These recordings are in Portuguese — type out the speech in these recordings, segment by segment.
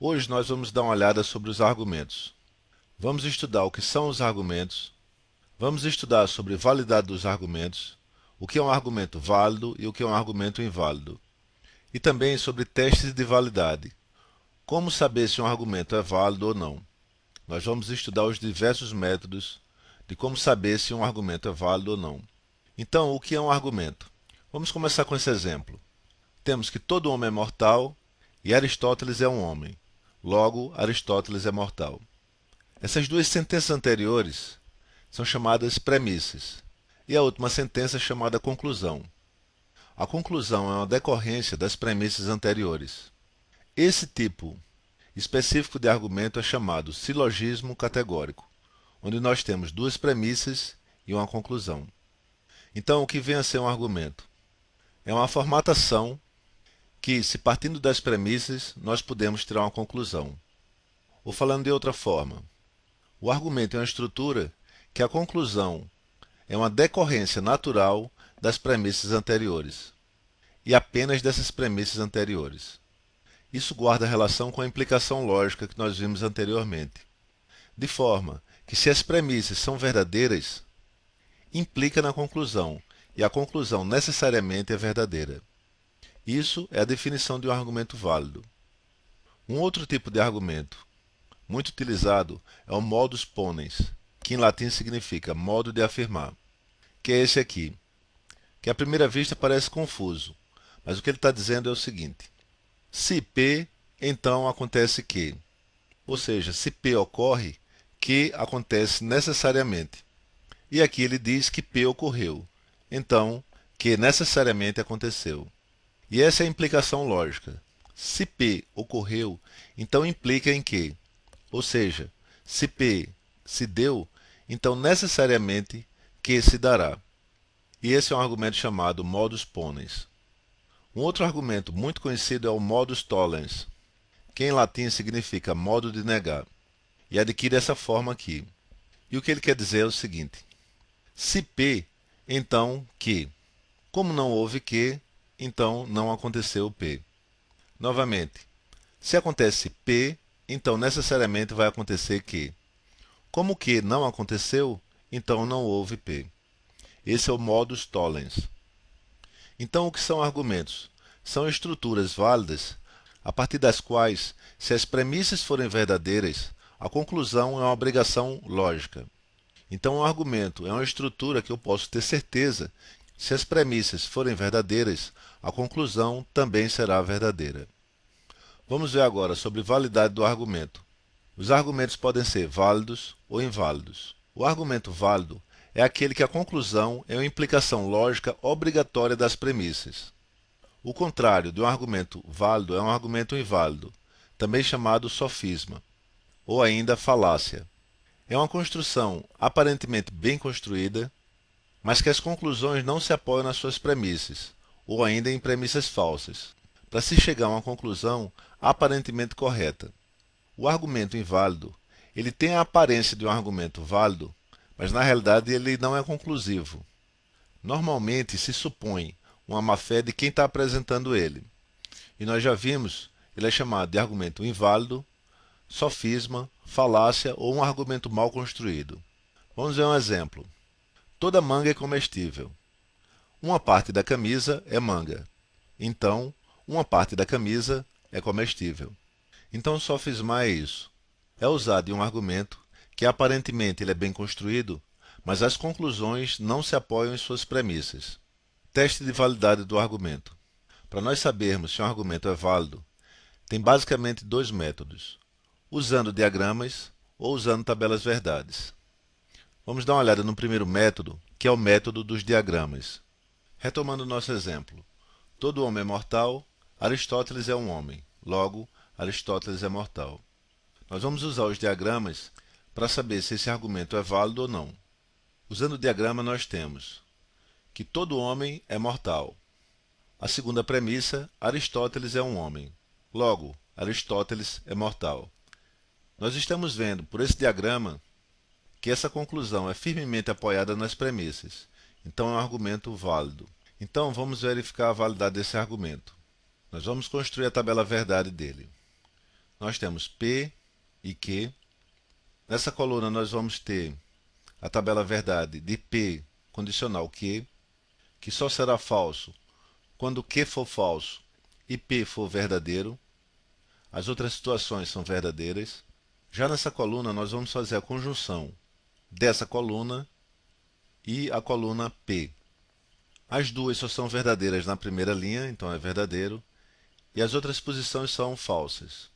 Hoje nós vamos dar uma olhada sobre os argumentos. Vamos estudar o que são os argumentos, vamos estudar sobre validade dos argumentos, o que é um argumento válido e o que é um argumento inválido, e também sobre testes de validade. Como saber se um argumento é válido ou não? Nós vamos estudar os diversos métodos de como saber se um argumento é válido ou não. Então, o que é um argumento? Vamos começar com esse exemplo. Temos que todo homem é mortal e Aristóteles é um homem. Logo, Aristóteles é mortal. Essas duas sentenças anteriores são chamadas premissas, e a última sentença é chamada conclusão. A conclusão é uma decorrência das premissas anteriores. Esse tipo específico de argumento é chamado silogismo categórico, onde nós temos duas premissas e uma conclusão. Então, o que vem a ser um argumento? É uma formatação que, se partindo das premissas, nós podemos tirar uma conclusão. Ou falando de outra forma, o argumento é uma estrutura que a conclusão é uma decorrência natural das premissas anteriores, e apenas dessas premissas anteriores. Isso guarda relação com a implicação lógica que nós vimos anteriormente, de forma que se as premissas são verdadeiras, implica na conclusão, e a conclusão necessariamente é verdadeira. Isso é a definição de um argumento válido. Um outro tipo de argumento, muito utilizado, é o modus ponens, que em latim significa modo de afirmar, que é esse aqui, que à primeira vista parece confuso, mas o que ele está dizendo é o seguinte: se P, então acontece Q. Ou seja, se P ocorre, Q acontece necessariamente. E aqui ele diz que P ocorreu, então Q necessariamente aconteceu. E essa é a implicação lógica. Se P ocorreu, então implica em Q. Ou seja, se P se deu, então necessariamente Q se dará. E esse é um argumento chamado modus ponens. Um outro argumento muito conhecido é o modus tollens, que em latim significa modo de negar, e adquire essa forma aqui. E o que ele quer dizer é o seguinte: se P, então Q. Como não houve Q, então não aconteceu P. Novamente, se acontece P, então necessariamente vai acontecer Q. Como Q não aconteceu, então não houve P. Esse é o modus tollens. Então, o que são argumentos? São estruturas válidas a partir das quais, se as premissas forem verdadeiras, a conclusão é uma obrigação lógica. Então, um argumento é uma estrutura que eu posso ter certeza, se as premissas forem verdadeiras, a conclusão também será verdadeira. Vamos ver agora sobre validade do argumento. Os argumentos podem ser válidos ou inválidos. O argumento válido é aquele que a conclusão é uma implicação lógica obrigatória das premissas. O contrário de um argumento válido é um argumento inválido, também chamado sofisma, ou ainda falácia. É uma construção aparentemente bem construída, mas que as conclusões não se apoiam nas suas premissas, ou ainda em premissas falsas, para se chegar a uma conclusão aparentemente correta. O argumento inválido, ele tem a aparência de um argumento válido, mas na realidade ele não é conclusivo. Normalmente se supõe uma má-fé de quem está apresentando ele. E nós já vimos, ele é chamado de argumento inválido, sofisma, falácia ou um argumento mal construído. Vamos ver um exemplo. Toda manga é comestível. Uma parte da camisa é manga. Então, uma parte da camisa é comestível. Então, sofismar é isso. É usado em um argumento que aparentemente ele é bem construído, mas as conclusões não se apoiam em suas premissas. Teste de validade do argumento. Para nós sabermos se um argumento é válido, tem basicamente dois métodos: usando diagramas ou usando tabelas verdades. Vamos dar uma olhada no primeiro método, que é o método dos diagramas. Retomando nosso exemplo. Todo homem é mortal, Aristóteles é um homem. Logo, Aristóteles é mortal. Nós vamos usar os diagramas para saber se esse argumento é válido ou não. Usando o diagrama, nós temos que todo homem é mortal. A segunda premissa, Aristóteles é um homem. Logo, Aristóteles é mortal. Nós estamos vendo, por esse diagrama, que essa conclusão é firmemente apoiada nas premissas. Então, é um argumento válido. Então, vamos verificar a validade desse argumento. Nós vamos construir a tabela verdade dele. nós temos P e Q. Nessa coluna nós vamos ter a tabela verdade de P condicional Q, que só será falso quando Q for falso e P for verdadeiro. As outras situações são verdadeiras. Já nessa coluna nós vamos fazer a conjunção dessa coluna e a coluna P. As duas só são verdadeiras na primeira linha, então é verdadeiro, e as outras posições são falsas.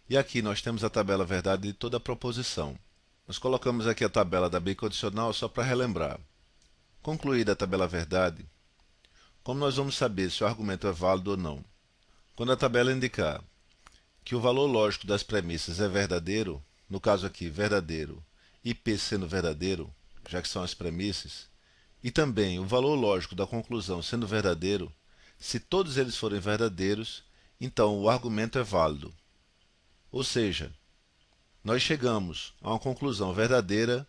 E aqui nós temos a tabela verdade de toda a proposição. Nós colocamos aqui a tabela da bicondicional só para relembrar. Concluída a tabela verdade, como nós vamos saber se o argumento é válido ou não? Quando a tabela indicar que o valor lógico das premissas é verdadeiro, no caso aqui verdadeiro, e P sendo verdadeiro, já que são as premissas, e também o valor lógico da conclusão sendo verdadeiro, se todos eles forem verdadeiros, então o argumento é válido. Ou seja, nós chegamos a uma conclusão verdadeira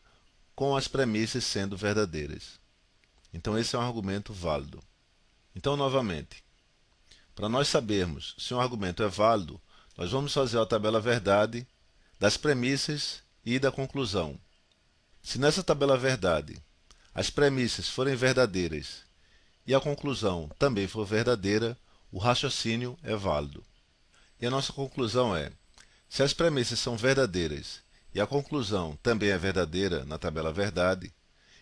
com as premissas sendo verdadeiras. Então esse é um argumento válido. Então, novamente, para nós sabermos se um argumento é válido, nós vamos fazer a tabela verdade das premissas e da conclusão. Se nessa tabela verdade as premissas forem verdadeiras e a conclusão também for verdadeira, o raciocínio é válido. E a nossa conclusão é: se as premissas são verdadeiras e a conclusão também é verdadeira na tabela verdade,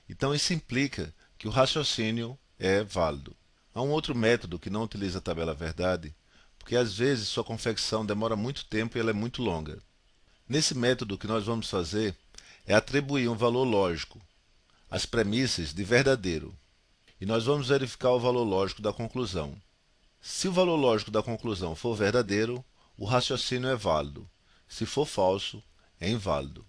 então isso implica que o raciocínio é válido. Há um outro método que não utiliza a tabela verdade, porque às vezes sua confecção demora muito tempo e ela é muito longa. Nesse método, o que nós vamos fazer é atribuir um valor lógico às premissas de verdadeiro, e nós vamos verificar o valor lógico da conclusão. Se o valor lógico da conclusão for verdadeiro, o raciocínio é válido. Se for falso, é inválido.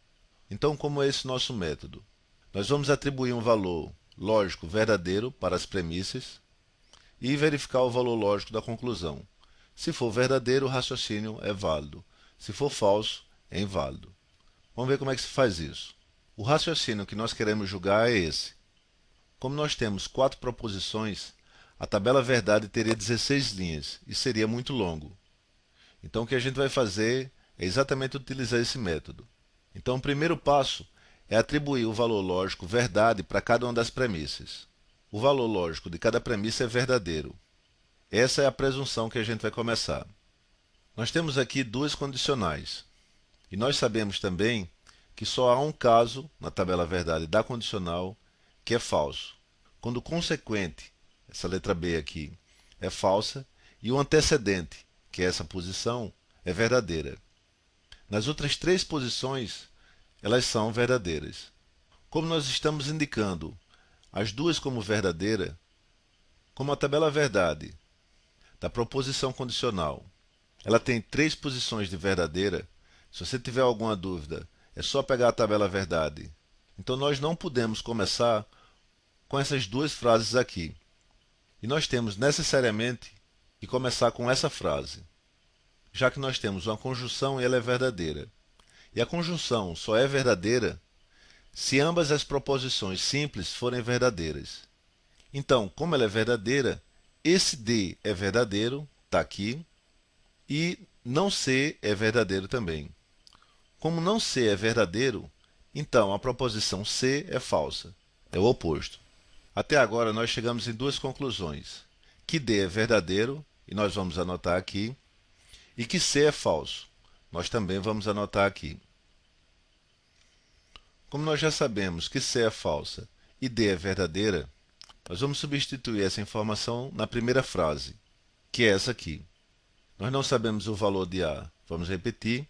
Então, como é esse nosso método? Nós vamos atribuir um valor lógico verdadeiro para as premissas e verificar o valor lógico da conclusão. Se for verdadeiro, o raciocínio é válido. Se for falso, é inválido. Vamos ver como é que se faz isso. O raciocínio que nós queremos julgar é esse. Como nós temos 4 proposições, a tabela verdade teria 16 linhas e seria muito longo. Então o que a gente vai fazer é exatamente utilizar esse método. Então o primeiro passo é atribuir o valor lógico verdade para cada uma das premissas. O valor lógico de cada premissa é verdadeiro. Essa é a presunção que a gente vai começar. Nós temos aqui duas condicionais. E nós sabemos também que só há um caso na tabela verdade da condicional que é falso. Quando o consequente, essa letra B aqui, é falsa e o antecedente, que é essa posição, é verdadeira. Nas outras 3 posições, elas são verdadeiras. Como nós estamos indicando as duas como verdadeira, como a tabela verdade da proposição condicional, ela tem 3 posições de verdadeira. Se você tiver alguma dúvida, é só pegar a tabela verdade. Então nós não podemos começar com essas duas frases aqui. E nós temos necessariamente que começar com essa frase, já que nós temos uma conjunção e ela é verdadeira. E a conjunção só é verdadeira se ambas as proposições simples forem verdadeiras. Então, como ela é verdadeira, esse D é verdadeiro, está aqui, e não C é verdadeiro também. Como não C é verdadeiro, então a proposição C é falsa, é o oposto. Até agora nós chegamos em 2 conclusões, que D é verdadeiro, e nós vamos anotar aqui, e que C é falso, nós também vamos anotar aqui. Como nós já sabemos que C é falsa e D é verdadeira, nós vamos substituir essa informação na primeira frase, que é essa aqui. Nós não sabemos o valor de A, vamos repetir.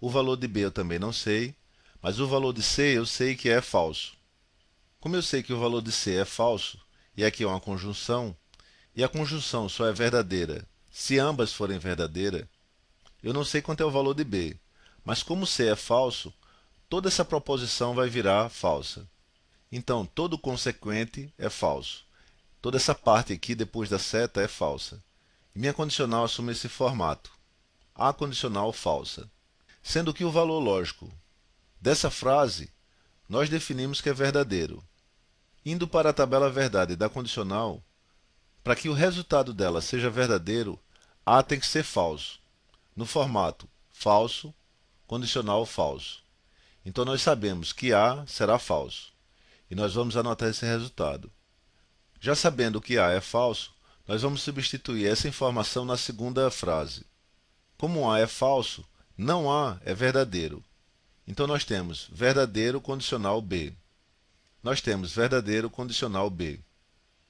O valor de B eu também não sei, mas o valor de C eu sei que é falso. Como eu sei que o valor de C é falso, e aqui é uma conjunção, e a conjunção só é verdadeira se ambas forem verdadeiras, eu não sei quanto é o valor de B, mas como C é falso, toda essa proposição vai virar falsa. Então, todo consequente é falso. Toda essa parte aqui, depois da seta, é falsa. E minha condicional assume esse formato. A condicional falsa. Sendo que o valor lógico dessa frase, nós definimos que é verdadeiro. Indo para a tabela verdade da condicional, para que o resultado dela seja verdadeiro, A tem que ser falso. No formato falso, condicional falso. Então nós sabemos que A será falso, e nós vamos anotar esse resultado. Já sabendo que A é falso, nós vamos substituir essa informação na segunda frase. Como A é falso, não A é verdadeiro. Então nós temos verdadeiro condicional B. Nós temos verdadeiro condicional B.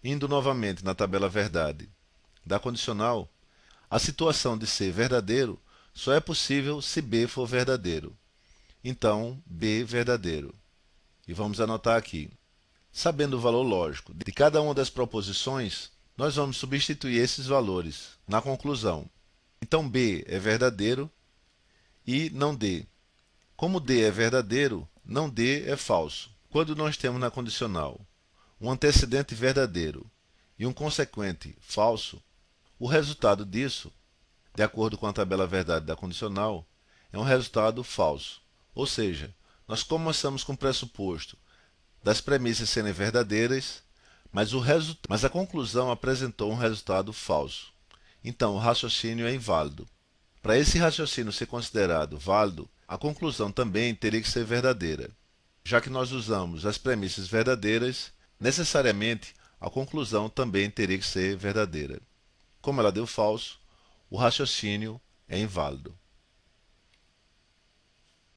Indo novamente na tabela verdade da condicional, a situação de ser verdadeiro só é possível se B for verdadeiro. Então, B verdadeiro. E vamos anotar aqui. Sabendo o valor lógico de cada uma das proposições, nós vamos substituir esses valores na conclusão. Então, B é verdadeiro e não D. Como D é verdadeiro, não D é falso. Quando nós temos na condicional um antecedente verdadeiro e um consequente falso, o resultado disso, de acordo com a tabela verdade da condicional, é um resultado falso. Ou seja, nós começamos com o pressuposto das premissas serem verdadeiras, mas a conclusão apresentou um resultado falso. Então, o raciocínio é inválido. Para esse raciocínio ser considerado válido, a conclusão também teria que ser verdadeira. Já que nós usamos as premissas verdadeiras, necessariamente a conclusão também teria que ser verdadeira. Como ela deu falso, o raciocínio é inválido.